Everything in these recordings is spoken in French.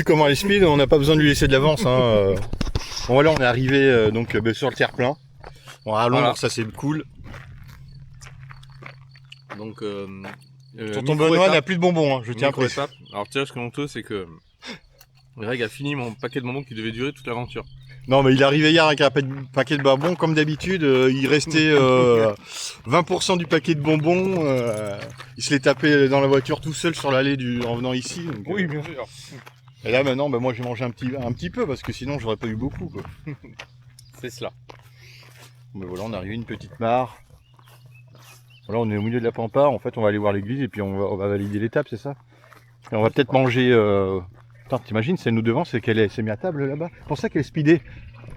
vu comment elle est speed, on n'a pas besoin de lui laisser de l'avance. Hein. Bon voilà, on est arrivé donc sur le terre-plein. Bon, à Londres, voilà. Ça c'est cool. Donc, tonton Benoît n'a plus de bonbons, hein, je tiens à préciser. Alors, tiens, ce qui est honteux, c'est que Greg a fini mon paquet de bonbons qui devait durer toute l'aventure. Non, mais il est arrivé hier avec un paquet de bonbons, comme d'habitude. Il restait 20% du paquet de bonbons. Il se l'est tapé dans la voiture tout seul sur l'allée en venant ici. Donc, oui, bien sûr. Et là, maintenant, bah, moi j'ai mangé un petit peu parce que sinon j'aurais pas eu beaucoup. C'est cela. Mais voilà, on est arrivé à une petite mare. Voilà, on est au milieu de la pampa. En fait, on va aller voir l'église et puis on va valider l'étape, c'est ça? Et on va peut-être manger. Putain, t'imagines, c'est nous devant, c'est qu'elle s'est mise à table là-bas. C'est pour ça qu'elle est speedée.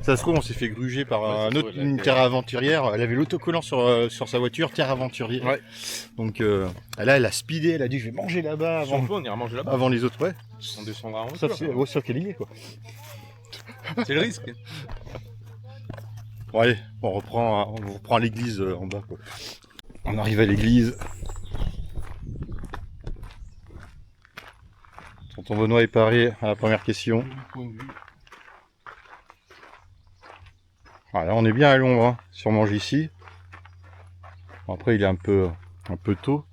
Ça se trouve, on s'est fait gruger par une terre aventurière. Elle avait l'autocollant sur sa voiture, terre aventurière. Ouais. Donc là, elle a speedé. Elle a dit, je vais manger là-bas avant. Si on ira manger là-bas. Avant les autres, ouais. On descendra en haut. Sauf qu'elle y est, quoi. C'est le risque. Bon, allez, on reprend l'église en bas, quoi. On arrive à l'église. Tonton Benoît est paré à la première question. Voilà, on est bien à l'ombre, hein, si on mange ici. Après, il est un peu tôt.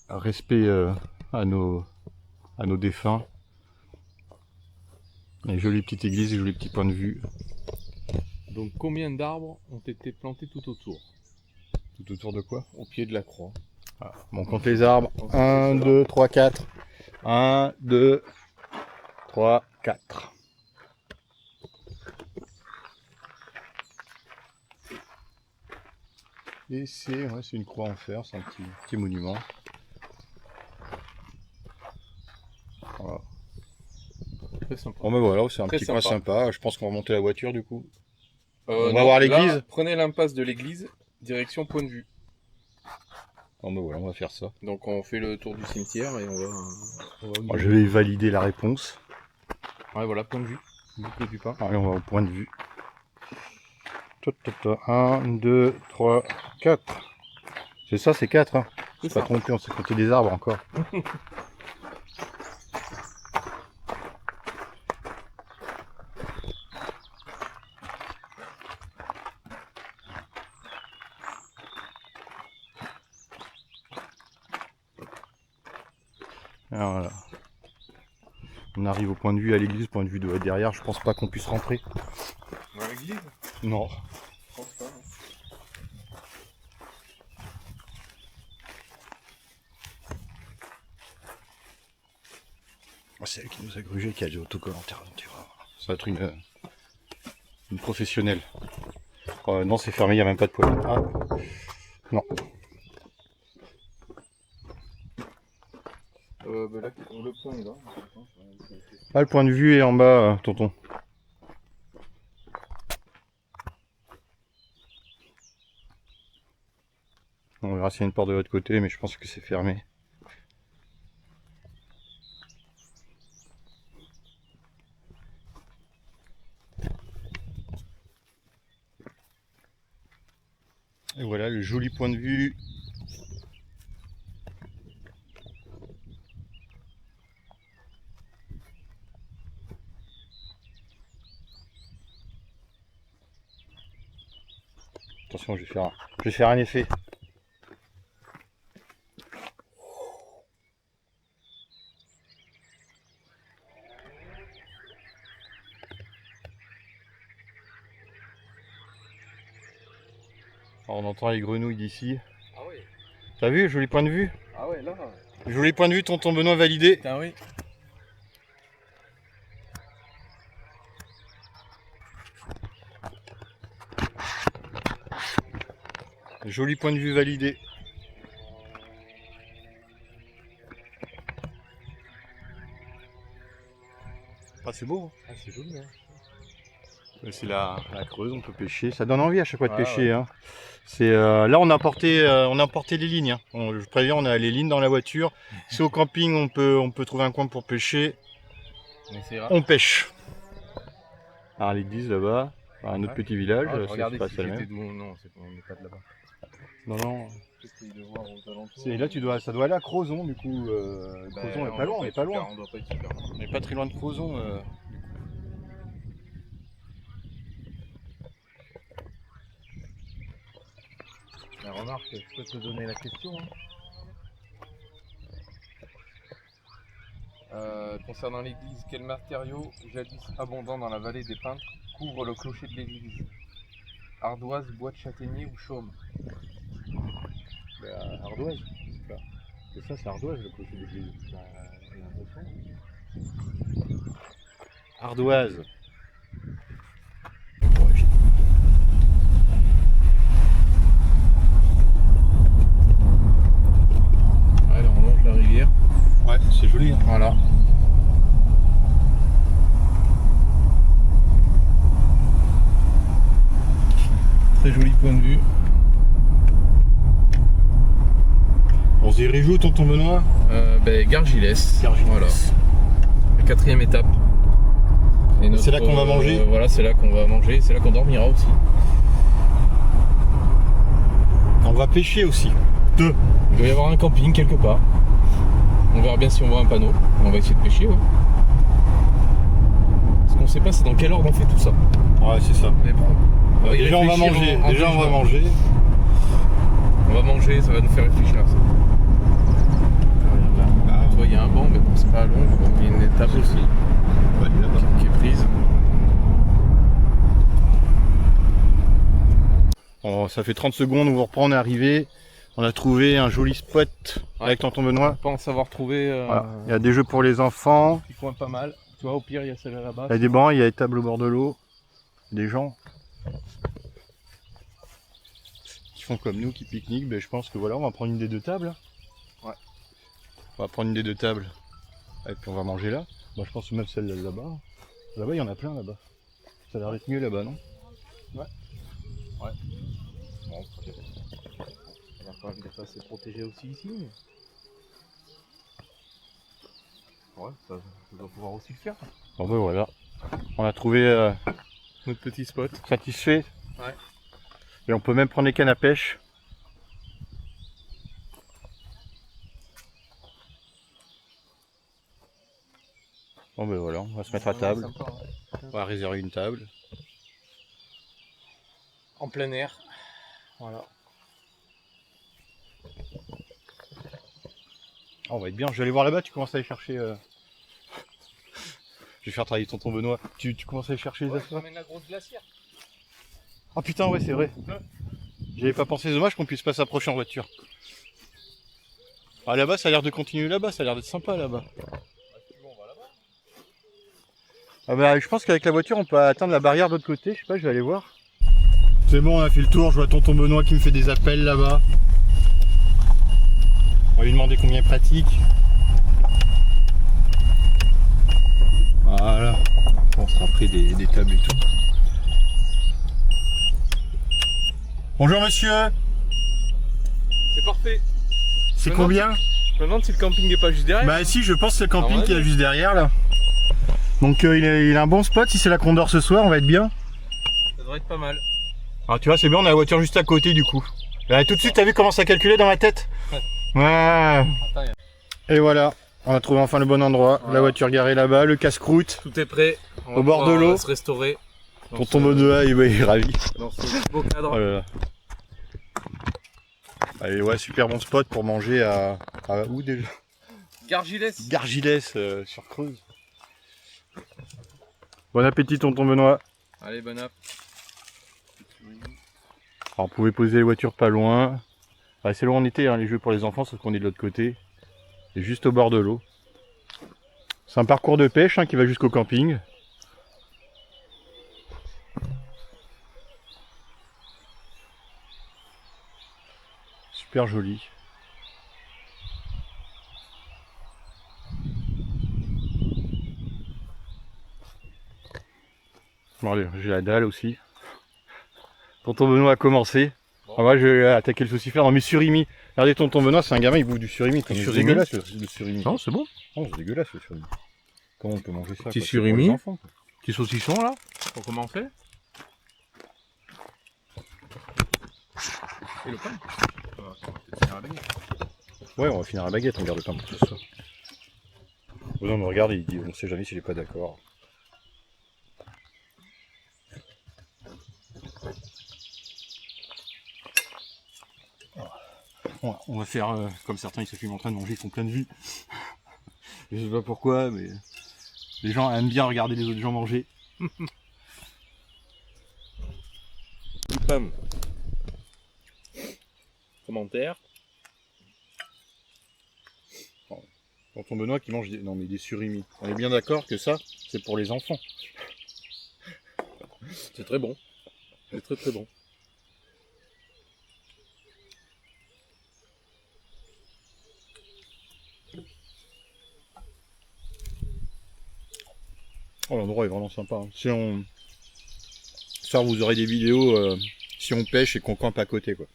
Respect à nos défunts. Une jolie petite église, joli petit point de vue. Donc, combien d'arbres ont été plantés tout autour? Tout autour de quoi? Au pied de la croix. Ah, bon, on compte les arbres. 1, 2, 3, 4. 1, 2, 3, 4. Et c'est une croix en fer, c'est un petit monument. Voilà. Très sympa. Bon ben voilà, c'est un petit coin sympa. Je pense qu'on va monter la voiture du coup. On va voir l'église. Prenez l'impasse de l'église, direction point de vue. Bon ben voilà, on va faire ça. Donc on fait le tour du cimetière et on va... Je vais valider la réponse. Ouais voilà, point de vue. Boucle du pain. Allez, on va au point de vue. 1, 2, 3, 4. C'est ça, c'est 4. Hein. C'est pas trompé, on s'est compté des arbres encore. Alors voilà. On arrive au point de vue à l'église, point de vue de derrière, je pense pas qu'on puisse rentrer. Dans l'église? Non. Je pense pas. C'est elle qui nous a grugé, qui a du autocollant terre. Ça va être une professionnelle. Non, c'est fermé, il n'y a même pas de poêle. Ah, non. Là, le point est là. Ah, le point de vue est en bas, tonton. On verra s'il y a une porte de l'autre côté, mais je pense que c'est fermé. Et voilà le joli point de vue. Attention, je vais faire un effet. Alors, on entend les grenouilles d'ici. Ah oui. T'as vu, joli point de vue? Ah ouais, là. Joli point de vue, tonton Benoît validé. Putain, oui. Joli point de vue validé. Ah, c'est beau. Ah, c'est joli, hein. C'est la Creuse, on peut pêcher. Ça donne envie à chaque fois de pêcher. Ouais. Hein. Là, on a emporté les lignes. Hein. Je préviens, on a les lignes dans la voiture. Si au camping, on peut trouver un coin pour pêcher. On pêche. Alors, l'église là-bas, un autre petit village. Regardez pas si ça j'étais de mon... Non, on n'est pas de là-bas. Non. J'essaye de voir aux alentours. Ça doit aller à Crozon du coup. Bah, Crozon est pas loin, on est pas loin. On doit pas être super loin. On n'est pas très loin de Crozon. Mais remarque, je peux te donner la question. Concernant l'église, quel matériau, jadis abondant dans la vallée des peintres, couvre le clocher de l'église? Ardoise, bois de châtaignier ou chaume? Ardoise. C'est ça, c'est Ardoise le clocher d'église. J'ai l'impression. Ardoise. Ouais, là on longe la rivière. Ouais, c'est joli. Hein. Voilà. Très joli point de vue. On se dirige où, tonton Benoît? Gargilès. Voilà. La 4e étape. Et C'est là qu'on va manger. Voilà, c'est là qu'on va manger. C'est là qu'on dormira aussi. On va pêcher aussi. Il doit y avoir un camping quelque part. On verra bien si on voit un panneau. On va essayer de pêcher, ouais. Ce qu'on sait pas, c'est dans quel ordre on fait tout ça. Ouais, c'est ça. Mais bon, Déjà, on va manger. On va manger. On va manger, ça va nous faire réfléchir à ça. Là, tu vois, il y a un banc, mais bon, c'est pas long. Il y a une étape aussi qui est prise. Bon, ça fait 30 secondes, on vous reprend, on est arrivé. On a trouvé un joli spot avec tonton Benoît. Je pense avoir trouvé. Voilà. Il y a des jeux pour les enfants. Qui font pas mal. Tu vois, au pire, il y a celle là-bas. Il y a des bancs, il y a des tables au bord de l'eau. Des gens qui font comme nous, qui pique-niquent. Ben, je pense que voilà, on va prendre une des deux tables. Ouais. On va prendre une des deux tables. Et puis on va manger là. Moi je pense même celle là-bas. Là-bas, il y en a plein là-bas. Ça a l'air d'être mieux là-bas, non? Ouais. Ouais. Bon, on va pas être assez protégé aussi ici. Mais... ouais, ça doit pouvoir aussi le faire. Bon ben voilà. On a trouvé notre petit spot. Satisfait. Ouais. Et on peut même prendre les cannes à pêche. Bon ben voilà, on va se mettre à table. Sympa, hein. On va réserver une table. En plein air. Voilà. Oh, on va être bien. Je vais aller voir là-bas, tu commences à aller chercher. Je vais faire travailler tonton Benoît. Tu commences à aller chercher les affaires. La grosse glacière. Ah putain, ouais, c'est vrai. J'avais pas pensé, c'est dommage qu'on puisse pas s'approcher en voiture. Ah là-bas, ça a l'air de continuer là-bas, ça a l'air d'être sympa là-bas. Ah bah, je pense qu'avec la voiture, on peut atteindre la barrière de l'autre côté. Je sais pas, je vais aller voir. C'est bon, on a fait le tour. Je vois tonton Benoît qui me fait des appels là-bas. On va lui demander combien il pratique. Voilà. On sera pris des tables et tout. Bonjour monsieur. C'est parfait. C'est combien? Je me demande si le camping n'est pas juste derrière. Bah si, je pense que c'est le camping qui est juste derrière là. Donc il a un bon spot. Si c'est là qu'on dort ce soir, on va être bien. Ça devrait être pas mal. Alors tu vois, c'est bien, on a la voiture juste à côté du coup. Là, tout de suite, t'as vu comment ça calculait dans ma tête? Ouais. Attends, Et voilà, on a trouvé enfin le bon endroit. Voilà. La voiture garée là-bas, le casse-croûte. tout est prêt. On Au va bord de l'eau. se restaurer. Tonton Benoît, il est ravi. Dans ce beau cadre. Oh là là. Allez, ouais, super bon spot pour manger à où déjà? Gargilès. Gargilès sur Creuse. Bon appétit tonton Benoît. Allez, bon app. Alors, vous pouvez poser les voitures pas loin. Ouais, c'est loin en été, hein, les jeux pour les enfants, sauf qu'on est de l'autre côté. Et juste au bord de l'eau. C'est un parcours de pêche hein, qui va jusqu'au camping. Super joli. Bon allez, j'ai la dalle aussi. Tonton Benoît a commencé. Bon. Ah, moi je vais attaquer le sauciflard. Non mais surimi. Regardez tonton Benoît, c'est un gamin, il bouffe du surimi. C'est surimi. dégueulasse le surimi. Non, c'est bon. Non, c'est dégueulasse le surimi. Comment on peut manger ça? Petit quoi, c'est pour surimi. les enfants, quoi. Petit saucisson là. Pour comment on fait? Et le pain? On va peut-être finir la baguette. Ouais, on va finir la baguette, on garde le pain pour ce soir. Oh non, mais regarde, il dit, on sait jamais s'il est pas d'accord. On va faire comme certains, ils se filment en train de manger, ils font plein de vues. Je sais pas pourquoi, mais les gens aiment bien regarder les autres gens manger. Pam. Commentaire. Tonton Benoît qui mange des... Non mais des surimi. On est bien d'accord que ça, c'est pour les enfants. C'est très bon. C'est très très bon. Oh, l'endroit est vraiment sympa. Hein. Si on... Ça, vous aurez des vidéos si on pêche et qu'on campe à côté, quoi.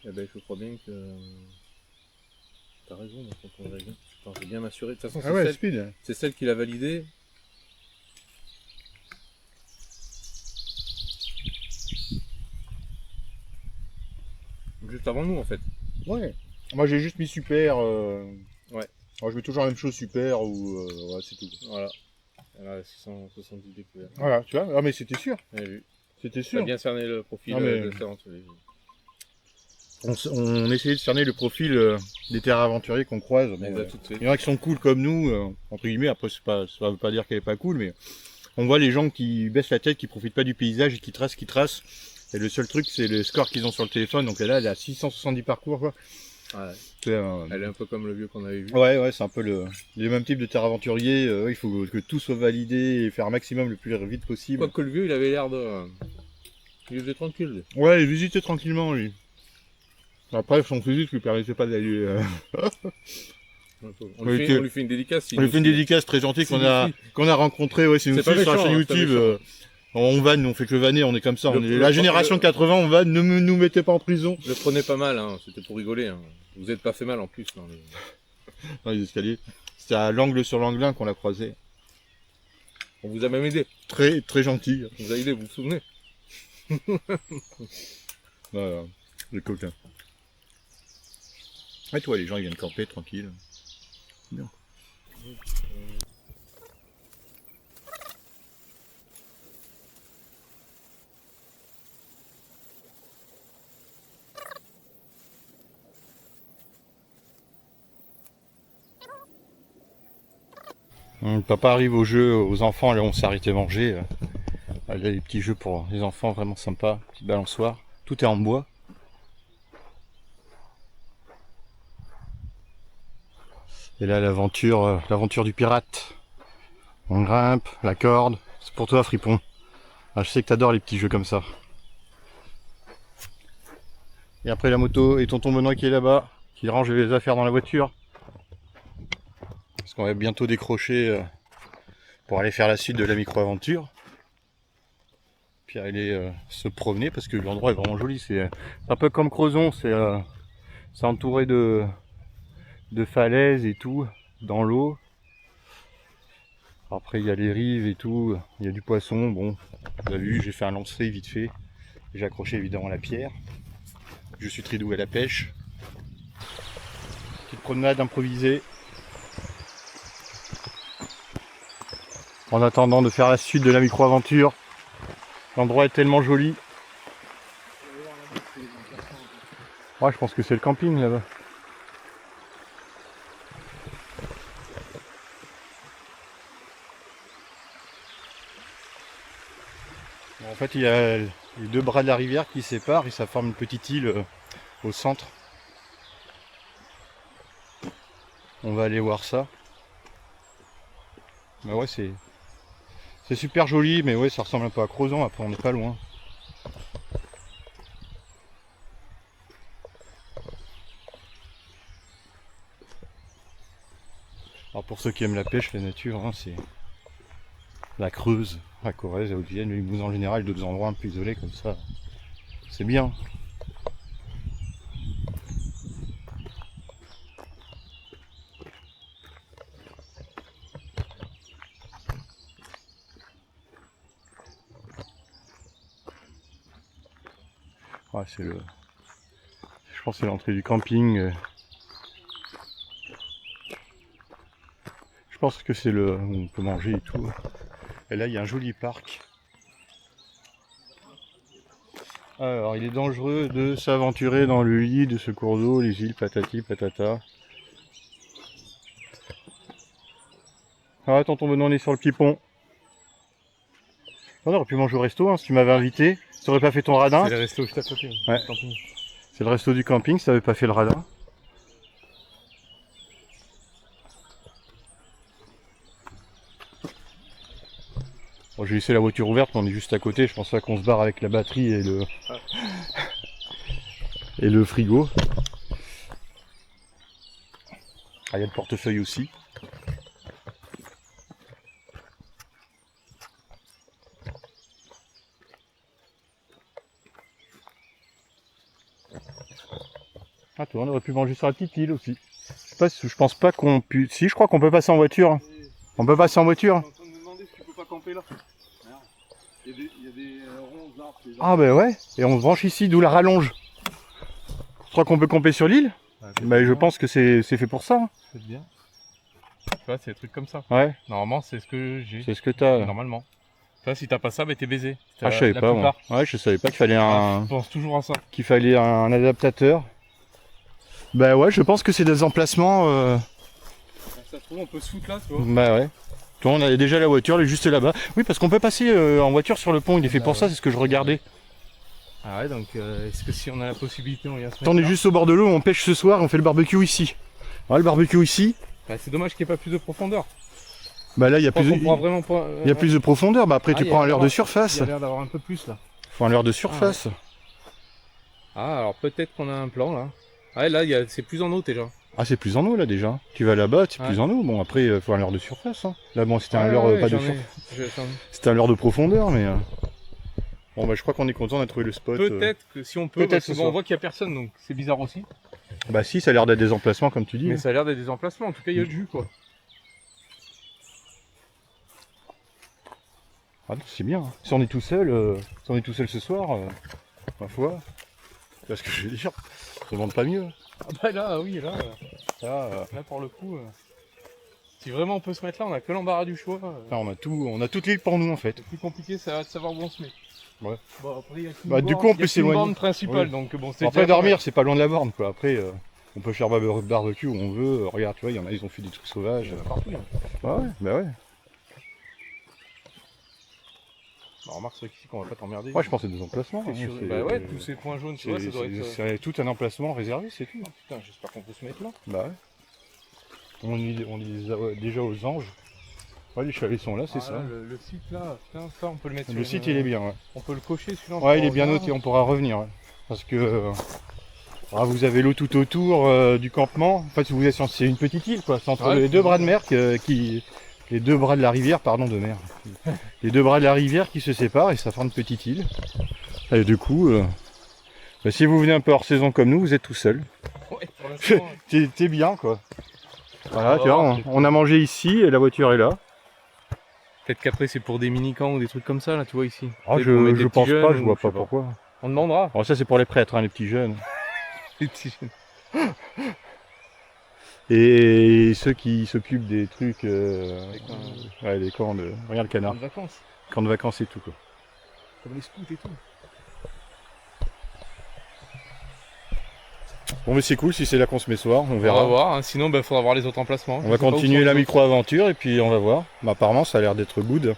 Eh ben, je crois bien que... T'as raison, donc on va bien. Attends, je vais bien m'assurer. De toute façon, c'est celle qui l'a validé. Juste avant nous, en fait. Ouais. Moi, j'ai juste mis super. Ouais. Alors, je mets toujours la même chose, super, ou... ouais, c'est tout. Voilà. Elle a 670 découvertes. Voilà, tu vois. Ah, mais c'était sûr. J'ai vu. C'était T'as sûr. bien cerné le profil de cette aventure. On essayait de cerner le profil des terres aventuriers qu'on croise. Bon, il y en a qui sont cool comme nous, entre guillemets. Après, ça veut pas dire qu'elle est pas cool, mais on voit les gens qui baissent la tête, qui profitent pas du paysage et qui tracent. Et le seul truc, c'est le score qu'ils ont sur le téléphone. Donc là, elle a 670 parcours, quoi. Ouais. Elle est un peu comme le vieux qu'on avait vu. Ouais, c'est un peu le même type de terre aventurier. Il faut que tout soit validé et faire un maximum le plus vite possible. Quoique le vieux, il avait l'air de... Il était tranquille. Ouais, il visitait tranquillement, lui. Après, son physique lui permettait pas d'aller... On lui fait une dédicace. On lui fait une dédicace très gentille qu'on a rencontré, ouais, c'est une fille sur la chaîne YouTube. On vanne, on fait que vanner, on est comme ça. On est la génération 80, on vanne, ne nous mettez pas en prison. Le prenez pas mal, hein, c'était pour rigoler. Hein. Vous êtes pas fait mal en plus dans les escaliers. C'était à l'angle sur l'Anglin qu'on l'a croisé. On vous a même aidé. Très, très gentil. On vous a aidé, vous vous souvenez? Voilà, le coquin. Et toi, les gens ils viennent camper tranquille. Bien. Papa arrive au jeu, aux enfants, là on s'est arrêté manger. Là, il y a des petits jeux pour les enfants vraiment sympas, petite balançoire. Tout est en bois. Et là l'aventure du pirate. On grimpe, la corde. C'est pour toi Fripon. Ah, je sais que t'adores les petits jeux comme ça. Et après la moto et tonton Benoît qui est là-bas, qui range les affaires dans la voiture. Parce qu'on va bientôt décrocher pour aller faire la suite de la micro-aventure. Puis aller se promener parce que l'endroit est vraiment joli. C'est un peu comme Crozon, c'est entouré de falaises et tout, dans l'eau. Après il y a les rives et tout, il y a du poisson. Bon, vous avez vu, j'ai fait un lancer vite fait. J'ai accroché évidemment la pierre. Je suis très doué à la pêche. Petite promenade improvisée. En attendant de faire la suite de la micro-aventure. L'endroit est tellement joli. Ouais, je pense que c'est le camping là-bas. En fait, il y a les deux bras de la rivière qui séparent et ça forme une petite île au centre. On va aller voir ça. Bah ouais, c'est super joli, mais ouais, ça ressemble un peu à Crozon. Après, on n'est pas loin. Alors pour ceux qui aiment la pêche, la nature, hein, c'est la Creuse, la Corrèze, la Haute-Vienne, le Limousin en général, d'autres endroits un peu isolés comme ça. C'est bien. Ouais, c'est le... Je pense que c'est l'entrée du camping. Je pense que c'est le... On peut manger et tout. Et là, il y a un joli parc. Alors, il est dangereux de s'aventurer dans le lit de ce cours d'eau, les îles patati patata. Ah, tonton Benoît, on est sur le petit pont. On aurait pu manger au resto, hein, si tu m'avais invité. Tu n'aurais pas fait ton radin. C'est le resto juste à côté. Ouais. C'est le resto du camping, si tu n'avais pas fait le radin. Bon, j'ai laissé la voiture ouverte, mais on est juste à côté. Je pense pas qu'on se barre avec la batterie et le... et le frigo. Ah, il y a le portefeuille aussi. Ah, toi, on aurait pu manger sur la petite île aussi. Je pense pas qu'on puisse... Si, je crois qu'on peut passer en voiture. On peut passer en voiture. Je suis en train de me demander si tu peux pas camper là. Il y a des ronds arbres. Ah bah ouais, et on se branche ici, d'où la rallonge. Je crois qu'on peut camper sur l'île. Mais je pense que c'est fait pour ça. Hein. C'est bien. Tu vois, c'est des trucs comme ça. Ouais, Normalement, c'est ce que j'ai. c'est ce que t'as. Normalement. Tu vois, si t'as pas ça, bah t'es baisé. Ah, je savais pas, moi. Ouais, je savais pas qu'il fallait Je pense toujours à ça. un adaptateur. Bah ouais, je pense que c'est des emplacements. Ça se trouve, on peut se foutre là, tu vois. Bah ouais. Toi, on a déjà la voiture, elle est juste là-bas. Oui, parce qu'on peut passer en voiture sur le pont, il est fait pour ça, c'est ce que je regardais. Ah ouais, donc est-ce que si on a la possibilité, on y a se On est juste au bord de l'eau, on pêche ce soir, on fait le barbecue ici. Ouais, le barbecue ici. Bah, c'est dommage qu'il n'y ait pas plus de profondeur. Bah là, il y a Je pense plus qu'on de... pourra vraiment pas. Il y a plus de profondeur, bah après tu il y a prends un l'air leurre de d'avoir- surface. Il y a l'air d'avoir un peu plus là. Faut un leurre de surface. Ah, alors peut-être qu'on a un plan là. Ah, ouais, là, c'est plus en eau déjà. Ah, c'est plus en eau là déjà. Tu vas là-bas, c'est Ouais. plus en eau. Bon, après, faut un leurre de surface. Hein. Là, bon, c'était un Ouais, leurre ouais, pas de j'en ai- surface. C'était un leurre de profondeur, mais. Bon, bah, je crois qu'on est content, on a trouvé le spot. Peut-être que si on peut, Peut-être parce que ce bon, on soir. voit qu'il n'y a personne, donc c'est bizarre aussi. Bah, si, ça a l'air d'être des emplacements comme tu dis. Mais hein. ça a l'air d'être des emplacements, en tout cas il y a le jus quoi. Ah, non, c'est bien. Hein. Si on est tout seul, ce soir, ma foi. C'est ce que je veux dire. Je demande pas mieux. Ah bah là, oui, là, Là, là pour le coup, si vraiment on peut se mettre là, on a que l'embarras du choix. là, on a toute l'île pour nous en fait. Le plus compliqué, ça va de savoir où on se met. Ouais. Bon, après, il y a qu'une Bah, du borne- coup, on il y a peut qu'une s'éloigner. borne principale, Oui. donc bon, c'est Après, déjà dormir, c'est pas loin de la borne quoi. Après, on peut faire barbecue où on veut. Regarde, tu vois, il y en a, ils ont fait des trucs sauvages. partout. Hein. Bah ouais, bah ouais. Bah, remarque, c'est ici qu'on va pas t'emmerder. Moi, je pense que c'est des emplacements. C'est hein, sûr. c'est- Bah ouais, tous ces points jaunes, tu vois, ça doit être. c'est tout un emplacement réservé, c'est tout. Putain, j'espère qu'on peut se mettre là. Bah ouais. On est déjà aux anges. Ouais, les chalets sont là, c'est Ah, ça. là, le site là, putain, ça, on peut le mettre Le sur site, une- il est bien, ouais. On peut le cocher celui-là. Ouais, il est bien noté, on pourra revenir. Ouais. Parce que vous avez l'eau tout autour du campement. En fait, vous êtes c'est une petite île, quoi. C'est entre Ouais, les deux c'est bras de mer les deux bras de la rivière, pardon, de mer. Les deux bras de la rivière qui se séparent et ça forme une petite île. Et du coup, bah, si vous venez un peu hors saison comme nous, vous êtes tout seul. Ouais, pour l'instant, T'es bien, quoi. Voilà, Oh, tu vois, on a mangé ici et la voiture est là. peut-être qu'après c'est pour des mini-camps ou des trucs comme ça, là, tu vois ici. Ah, Peut-être pour mettre je des pense petits pas, jeunes je ou vois sais pas pourquoi. On demandera. Alors ça c'est pour les prêtres, hein, les petits jeunes. Les petits jeunes. Et ceux qui s'occupent des trucs... camps, ouais, des camps de... Regarde le canard. de vacances. Camps de vacances et tout, quoi. Comme les scouts et tout. Bon mais c'est cool, si c'est là qu'on se met ce soir, on On verra. va voir, hein. Sinon il faudra voir les autres emplacements. On Je va sais pas où continuer sont la les autres. micro-aventure et puis on va voir. Bah, apparemment ça a l'air d'être good.